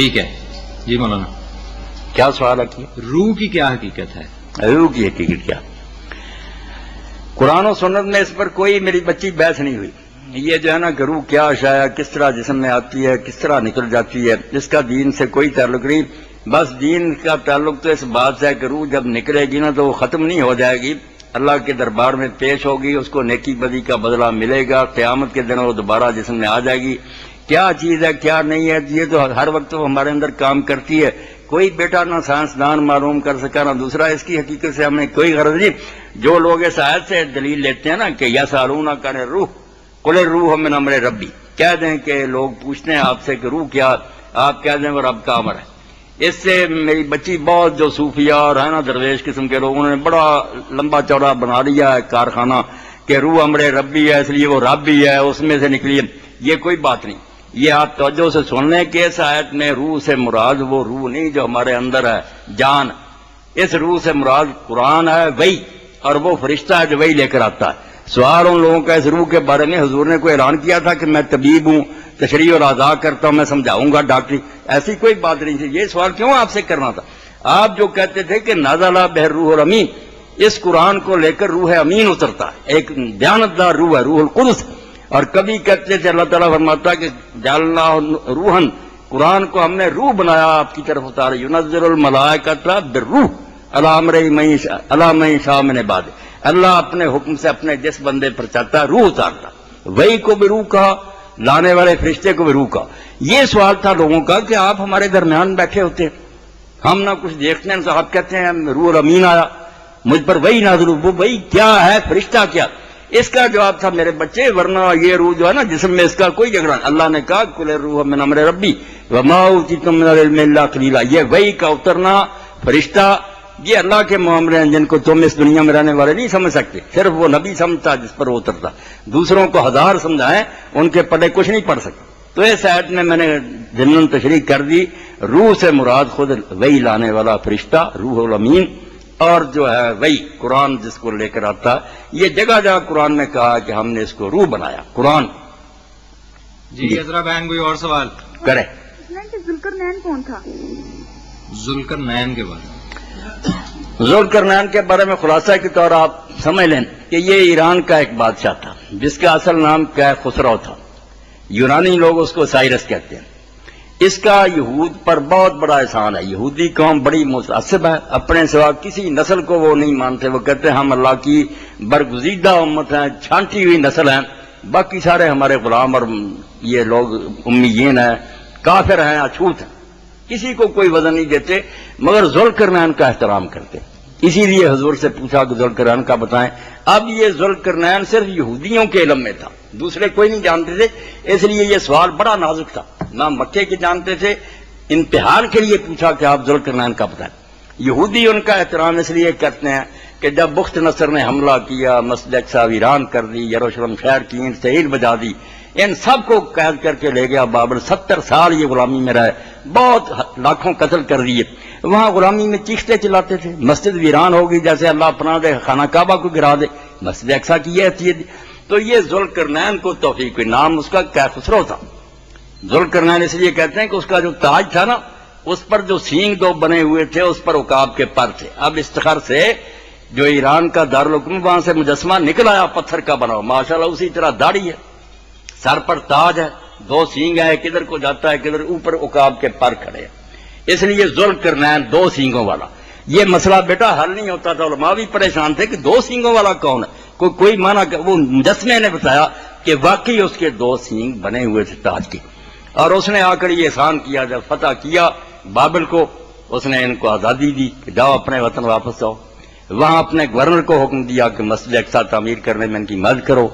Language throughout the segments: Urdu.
ٹھیک ہے جی مولانا، کیا سوال ہے؟ روح کی کیا حقیقت ہے؟ روح کی حقیقت کیا؟ قرآن و سنت میں اس پر کوئی میری بچی بحث نہیں ہوئی. یہ جو ہے نا کہ روح کیا شاید کس طرح جسم میں آتی ہے، کس طرح نکل جاتی ہے، اس کا دین سے کوئی تعلق نہیں. بس دین کا تعلق تو اس بات سے ہے کہ روح جب نکلے گی نا تو وہ ختم نہیں ہو جائے گی، اللہ کے دربار میں پیش ہوگی، اس کو نیکی بدی کا بدلہ ملے گا، قیامت کے دن وہ دوبارہ جسم میں آ جائے گی. کیا چیز ہے کیا نہیں ہے یہ تو ہر وقت ہمارے اندر کام کرتی ہے. کوئی بیٹا نہ سائنسدان معلوم کر سکا نہ دوسرا. اس کی حقیقت سے ہم نے کوئی غرض نہیں. جو لوگ اس آیت سے دلیل لیتے ہیں نا کہ یسالونک عن الروح قل الروح من امر ربی، کہہ دیں کہ لوگ پوچھتے ہیں آپ سے کہ روح کیا، آپ کہہ دیں وہ رب کا امر ہے. اس سے میری بچی بہت جو صوفیہ اور ہے نا درویش قسم کے لوگوں نے بڑا لمبا چوڑا بنا لیا ہے کارخانہ کہ روح امر ربی ہے اس لیے وہ رب ہی ہے، اس میں سے نکلی ہے. یہ کوئی بات نہیں. یہ آپ توجہ سے سن لیں کہ اس آیت میں روح سے مراد وہ روح نہیں جو ہمارے اندر ہے جان. اس روح سے مراد قرآن ہے وہی، اور وہ فرشتہ ہے جو وہی لے کر آتا ہے. سوال ان لوگوں کا اس روح کے بارے میں حضور نے کوئی اعلان کیا تھا کہ میں طبیب ہوں، تشریح اور اعضاء کرتا ہوں، میں سمجھاؤں گا ڈاکٹری؟ ایسی کوئی بات نہیں تھی. یہ سوال کیوں آپ سے کرنا تھا؟ آپ جو کہتے تھے کہ نازل بہ روح الامین، اس قرآن کو لے کر روح امین اترتا ہے، ایک دیانتدار روح ہے، روح القدس. اور کبھی کہتے تھے اللہ تعالیٰ فرماتا کہ جعلنا روحن، قرآن کو ہم نے روح بنایا آپ کی طرف اتارا. ینزل الملائکۃ بالروح علی من یشاء من عبادہ، اللہ اپنے حکم سے اپنے جس بندے پر چاہتا ہے روح اتارتا. وہی کو بھی روح کہا، لانے والے فرشتے کو بھی روح کہا. یہ سوال تھا لوگوں کا کہ آپ ہمارے درمیان بیٹھے ہوتے، ہم نہ کچھ دیکھتے ہیں، آپ کہتے ہیں روح الامین آیا مجھ پر، وہی نازل ہوا، وہی کیا ہے، فرشتہ کیا؟ اس کا جواب تھا میرے بچے ورنہ یہ روح جو ہے نا جسم میں اس کا کوئی جھگڑا نہیں. اللہ نے کہا قل الروح من امر ربی وما اوتیتم من العلم الا قلیلا. یہ وحی کا اترنا، فرشتہ، یہ اللہ کے معاملے ہیں جن کو تم اس دنیا میں رہنے والے نہیں سمجھ سکتے. صرف وہ نبی سمجھتا جس پر وہ اترتا، دوسروں کو ہزار سمجھائیں ان کے پلے کچھ نہیں پڑ سکتے. تو اس آیت میں نے ضمن تشریح کر دی، روح سے مراد خود وحی لانے والا فرشتہ روح الامین، اور جو ہے وہی قرآن جس کو لے کر آتا. یہ جگہ جگہ قرآن نے کہا کہ ہم نے اس کو روح بنایا. قرآن جی عذرا بہن کوئی اور سوال کرے؟ ذوالقرنین کون تھا؟ ذوالقرنین کے بارے میں ذوالقرنین کے بارے میں خلاصہ کے طور آپ سمجھ لیں کہ یہ ایران کا ایک بادشاہ تھا جس کا اصل نام کیا خسرو تھا. یونانی لوگ اس کو سائرس کہتے ہیں. اس کا یہود پر بہت بڑا احسان ہے. یہودی قوم بڑی متعصب ہے، اپنے سوا کسی نسل کو وہ نہیں مانتے. وہ کہتے ہیں ہم اللہ کی برگزیدہ امت ہیں، چھانٹی ہوئی نسل ہیں، باقی سارے ہمارے غلام اور یہ لوگ امیین ہیں، کافر ہیں، اچھوت ہیں، کسی کو کوئی وزن نہیں دیتے، مگر ذوالقرنین کا احترام کرتے. اسی لیے حضور سے پوچھا کہ ذوالقرنین کا بتائیں. اب یہ ذوالقرنین صرف یہودیوں کے علم میں تھا، دوسرے کوئی نہیں جانتے تھے، اس لیے یہ سوال بڑا نازک تھا. نہ مکے کے جانتے تھے، امتحان کے لیے پوچھا کہ آپ ذوالقرنین کا بتائیں. یہودی ان کا احترام اس لیے کرتے ہیں کہ جب بخت نصر نے حملہ کیا، مسجد اقصی ویران کر دی، یروشلم شہر کی اینٹ سے اینٹ بجا دی، ان سب کو قید کر کے لے گیا بابر. 70 سال یہ غلامی میں رہے، بہت لاکھوں قتل کر دیے. وہاں غلامی میں چیختے چلاتے تھے مسجد ویران ہوگی، جیسے اللہ پناہ دے خانہ کعبہ کو گرا دے. مسجد اقصی کی یہ حیثیت. تو یہ ذوالقرنین کو توفیق ہوئی. نام اس کا کیخسرو تھا. ذوالقرنین اس لیے کہتے ہیں کہ اس کا جو تاج تھا نا، اس پر جو سینگ دو بنے ہوئے تھے، اس پر عقاب کے پر تھے. اب استخر سے جو ایران کا دارالحکومت، وہاں سے مجسمہ نکل آیا پتھر کا بنا ہوا، ماشاءاللہ اسی طرح داڑھی ہے، سر پر تاج ہے، دو سینگ ہے، کدھر کو جاتا ہے کدھر، اوپر عقاب کے پر کھڑے ہیں. اس لیے ذوالقرنین دو سینگوں والا. یہ مسئلہ بیٹا حل نہیں ہوتا تھا، علماء بھی پریشان تھے کہ دو سینگوں والا کون ہے. کوئی مانا کہ وہ مجسمے نے بتایا کہ واقعی اس کے دو سینگ بنے ہوئے تھے تاج کے. اور اس نے آ کر یہ احسان کیا، جب فتح کیا بابل کو، اس نے ان کو آزادی دی کہ جاؤ اپنے وطن واپس جاؤ. وہاں اپنے گورنر کو حکم دیا کہ مسجد اقصی تعمیر کرنے میں ان کی مدد کرو،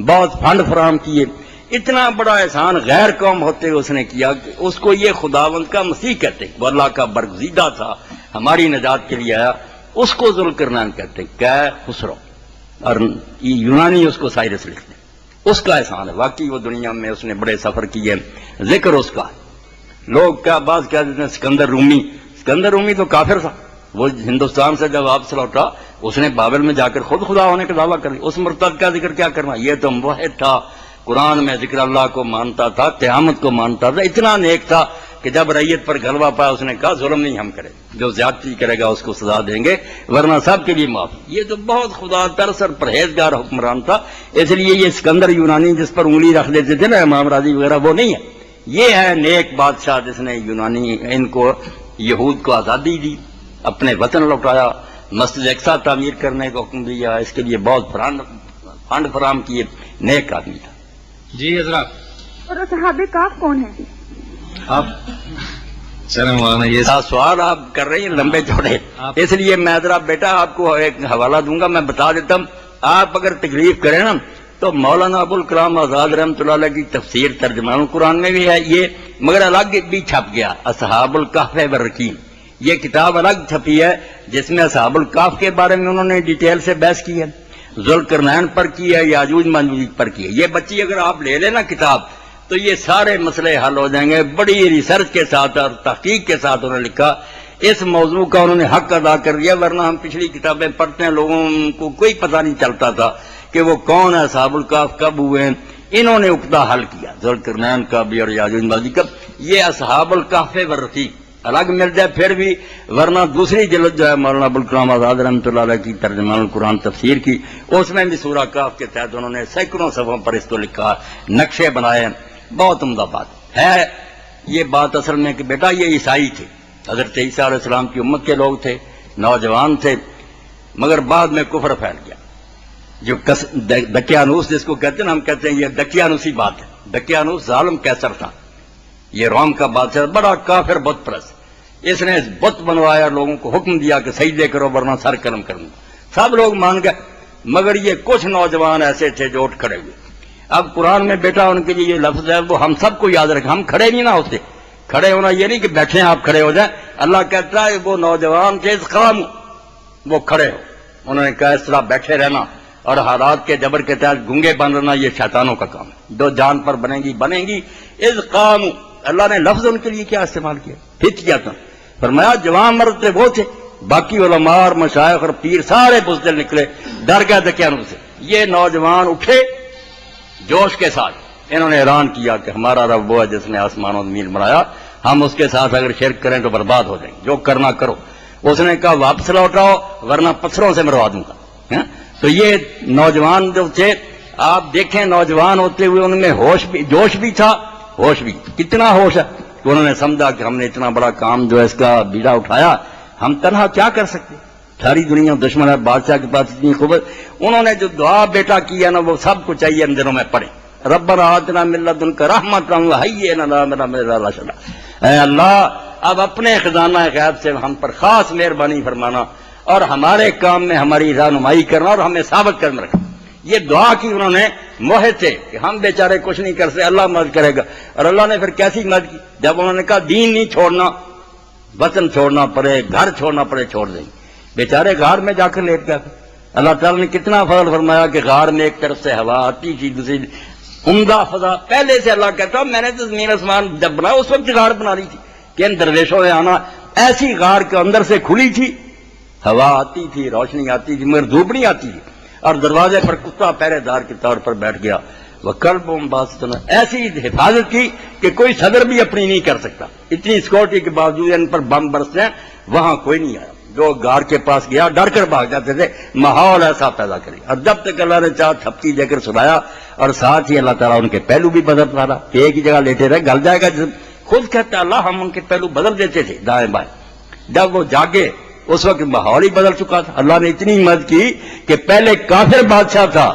بہت فنڈ فراہم کیے. اتنا بڑا احسان غیر قوم ہوتے ہوئے اس نے کیا کہ اس کو یہ خداوند کا مسیح کہتے ہیں. وہ اللہ کا برگزیدہ تھا، ہماری نجات کے لیے آیا. اس کو ذوالقرنین کہتے ہیں، کیا خسرو، اور یونانی اس کو سائرس لکھتے ہیں. اس کا احسان ہے. واقعی وہ دنیا میں اس نے بڑے سفر کیے، ذکر اس کا. لوگ کیا بعض کہہ دیتے ہیں سکندر رومی. سکندر رومی تو کافر تھا. وہ ہندوستان سے جب واپس لوٹا، اس نے بابل میں جا کر خود خدا ہونے کا دعویٰ کر دیا. اس مرتد کا ذکر کیا کرنا، یہ تو موحد تھا، قرآن میں ذکر اللہ کو مانتا تھا، قیامت کو مانتا تھا، اتنا نیک تھا کہ جب رعیت پر غلبہ پایا اس نے کہا ظلم نہیں ہم کریں، جو زیادتی کرے گا اس کو سزا دیں گے، ورنہ سب کے لیے معافی۔ یہ تو بہت خدا ترس اور پرہیزگار حکمران تھا، اس لیے یہ اسکندر یونانی جس پر انگلی رکھ دیتے تھے نا امام راضی وغیرہ، وہ نہیں ہے، یہ ہے نیک بادشاہ جس نے یونانی ان کو یہود کو آزادی دی، اپنے وطن لوٹایا، مسجد اقصی تعمیر کرنے کا حکم دیا، اس کے لیے بہت فنڈ فراہم کیے، نیک آدمی تھا۔ جی حضرات اور اصحاب کاف کون ہیں؟ آپ چلیں مولانا، یہ سوال آپ کر رہے ہیں لمبے چوڑے، اس لیے میں ذرا بیٹا آپ کو ایک حوالہ دوں گا، میں بتا دیتا ہوں، آپ اگر تکلیف کریں نا تو مولانا ابوالکلام آزاد رحمۃ اللہ علیہ کی تفسیر ترجمہ القرآن میں بھی ہے یہ، مگر الگ بھی چھپ گیا، اصحاب الکہف والرقیم، یہ کتاب الگ چھپی ہے جس میں اصحاب الکہف کے بارے میں انہوں نے ڈیٹیل سے بحث کی ہے، ذوالقرنین پر کی ہے، یاجوج ماجوج پر کی ہے۔ یہ بچی اگر آپ لے لیں نا کتاب تو یہ سارے مسئلے حل ہو جائیں گے، بڑی ریسرچ کے ساتھ اور تحقیق کے ساتھ انہوں نے لکھا، اس موضوع کا انہوں نے حق ادا کر دیا، ورنہ ہم پچھلی کتابیں پڑھتے ہیں لوگوں کو کوئی پتہ نہیں چلتا تھا کہ وہ کون ہے، اصحاب الکہف کب ہوئے ہیں، انہوں نے عقدہ حل کیا، ذوالقرنین کا بھی اور یاجوج ماجوج کا۔ یہ اصحاب الکہف والرقیم الگ مل جائے پھر بھی، ورنہ دوسری جلد جو ہے مولانا ابوالکلام آزاد رحمۃ اللہ علیہ کی ترجمہ القرآن تفسیر کی، اس میں بھی سورہ کہف کے تحت انہوں نے سینکڑوں صفحوں پر اس کو لکھا، نقشے بنائے، بہت عمدہ بات ہے۔ یہ بات اصل میں کہ بیٹا یہ عیسائی تھے، حضرت عیسیٰ علیہ السلام کی امت کے لوگ تھے، نوجوان تھے، مگر بعد میں کفر پھیل گیا، جو دقیانوس جس کو کہتے ہیں نا، ہم کہتے ہیں یہ دقیانوسی بات ہے، دقیانوس ظالم کیسر تھا، یہ روم کا بادشاہ، بڑا کافر بت پرست، اس نے بت بنوایا، لوگوں کو حکم دیا کہ سجدے کرو ورنہ سر قلم کروں، سب لوگ مان گئے، مگر یہ کچھ نوجوان ایسے تھے جو اٹھ کھڑے ہوئے۔ اب قرآن میں بیٹا ان کے لیے یہ لفظ ہے وہ ہم سب کو یاد رکھیں، ہم کھڑے نہیں نہ ہوتے، کھڑے ہونا یہ نہیں کہ بیٹھے ہیں آپ کھڑے ہو جائیں، اللہ کہتا ہے وہ نوجوان تھے قام، وہ کھڑے ہو، انہوں نے کہا اس طرح بیٹھے رہنا اور حالات کے جبر کے تحت گنگے بن رہنا یہ شیطانوں کا کام ہے، جو جان پر بنے گی اس قام، اللہ نے لفظ ان کے لیے کیا استعمال کیا، پھٹ کیا تھا، فرمایا جوان مرد تھے وہ تھے، باقی علماء اور مشائخ اور پیر سارے بزدل نکلے، ڈر گئے دقیانوس سے، یہ نوجوان اٹھے جوش کے ساتھ، انہوں نے اعلان کیا کہ ہمارا رب وہ ہے جس نے آسمان و زمین بنایا، ہم اس کے ساتھ اگر شرک کریں تو برباد ہو جائیں گے، جو کرنا کرو۔ اس نے کہا واپس لوٹاؤ ورنہ پتھروں سے مروا دوں گا۔ تو یہ نوجوان جو تھے آپ دیکھیں، نوجوان ہوتے ہوئے ان میں جوش بھی تھا، ہوش بھی، کتنا ہوش ہے کہ انہوں نے سمجھا کہ ہم نے اتنا بڑا کام جو ہے اس کا بیڑا اٹھایا، ہم تنہا کیا کر سکتے، ساری دنیا دشمن ہے، بادشاہ کے پاس اتنی قوت، انہوں نے جو دعا بیٹا کیا نا وہ سب کو چاہیے ان دنوں میں پڑھیں، ربنا آتنا من لدنک رحمۃ وہیئ لنا من امرنا رشدا، اے اللہ اب اپنے خزانہ غیب سے ہم پر خاص مہربانی فرمانا اور ہمارے کام میں ہماری رہنمائی کرنا اور ہمیں ثابت قدم رکھنا۔ یہ دعا کی انہوں نے، موہد تھے کہ ہم بیچارے کچھ نہیں کر سکتے، اللہ مدد کرے گا، اور اللہ نے پھر کیسی مدد کی، جب انہوں نے کہا دین نہیں چھوڑنا، وطن چھوڑنا پڑے، گھر چھوڑنا پڑے، چھوڑ دیں گے، بیچارے غار میں جا کر لیٹ گئے۔ اللہ تعالیٰ نے کتنا فضل فرمایا کہ غار میں ایک طرف سے ہوا آتی تھی، دوسری عمدہ فضا، پہلے سے اللہ کہتا میں نے تو زمین آسمان جب بنایا اس وقت غار بنا رہی تھی کہ ان درویشوں نے آنا، ایسی غار کے اندر سے کھلی تھی، ہوا آتی تھی، روشنی آتی تھی، مگر دھوپ نہیں آتی تھی، اور دروازے پر کتا پہرے دار کے طور پر بیٹھ گیا، وہ کلبوں باسطن، ایسی حفاظت کی کہ کوئی صدر بھی اپنی نہیں کر سکتا، اتنی سیکورٹی کے باوجود ان پر بم برستے ہیں، وہاں کوئی نہیں آیا، جو غار کے پاس گیا ڈر کر بھاگ جاتے تھے، ماحول ایسا پیدا کرے، اور جب تک اللہ نے چاہ تھپکی دے کر سنایا، اور ساتھ ہی اللہ تعالیٰ ان کے پہلو بھی بدل پالا، ایک ہی جگہ لیٹے رہے گل جائے گا جسم، خود کہتا اللہ ہم ان کے پہلو بدل دیتے تھے دائیں بائیں، جب وہ جاگے اس وقت ماحول ہی بدل چکا تھا، اللہ نے اتنی مدد کی کہ پہلے کافر بادشاہ تھا،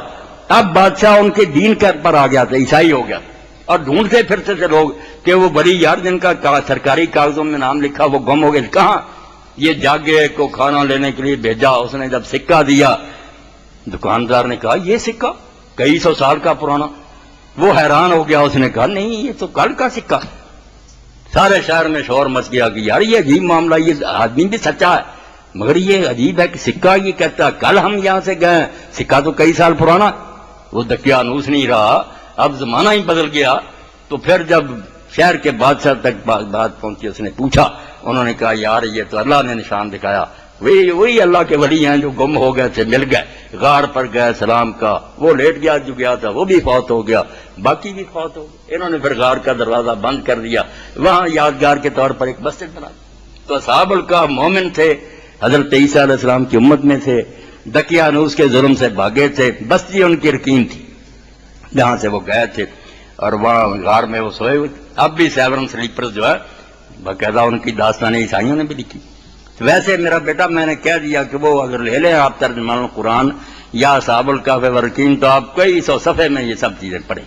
اب بادشاہ ان کے دین پر آ گیا تھا، عیسائی ہو گیا، اور ڈھونڈتے پھرتے تھے لوگ کہ وہ بڑی یار جن کا سرکاری کاغذوں میں نام لکھا وہ گم ہو گئے، کہاں؟ یہ جاگے کو کھانا لینے کے لیے بھیجا، اس نے جب سکہ دیا، دکاندار نے کہا یہ سکہ کئی سو سال کا پرانا، وہ حیران ہو گیا، اس نے کہا نہیں یہ تو کل کا سکہ، سارے شہر میں شور مچ گیا کہ یار یہ عجیب معاملہ، یہ آدمی بھی سچا ہے مگر یہ عجیب ہے کہ سکہ یہ کہتا کل ہم یہاں سے گئے، سکہ تو کئی سال پرانا، وہ دقیانوس نہیں رہا، اب زمانہ ہی بدل گیا، تو پھر جب شہر کے بادشاہ تک بات پہنچی، اس نے پوچھا، انہوں نے کہا یار یہ تو اللہ نے نشان دکھایا، وہی اللہ کے ولی ہیں جو گم ہو گئے تھے، مل گئے، غار پر گئے سلام کا، وہ لیٹ گیا جو گیا تھا وہ بھی فوت ہو گیا، باقی بھی فوت ہو گئے۔ انہوں نے پھر غار کا دروازہ بند کر دیا، وہاں یادگار کے طور پر ایک مسجد بنا دی۔ تو اصحاب الکہف مومن تھے، حضرت عیسیٰ علیہ السلام کی امت میں تھے، دقیانوس کے ظلم سے بھاگے تھے، بستی ان کی رکین تھی جہاں سے وہ گئے تھے، اور وہاں غار میں وہ سوئے ہوئے تھے۔ اب بھی سیورن سلیپرز جو ہے باقاعدہ ان کی داستان عیسائیوں نے بھی لکھی۔ ویسے میرا بیٹا میں نے کہہ دیا کہ وہ اگر لے لیں آپ ترجمان قرآن یا اصحاب الکہف والرقیم تو آپ کئی سو صفحے میں یہ سب چیزیں پڑھیں۔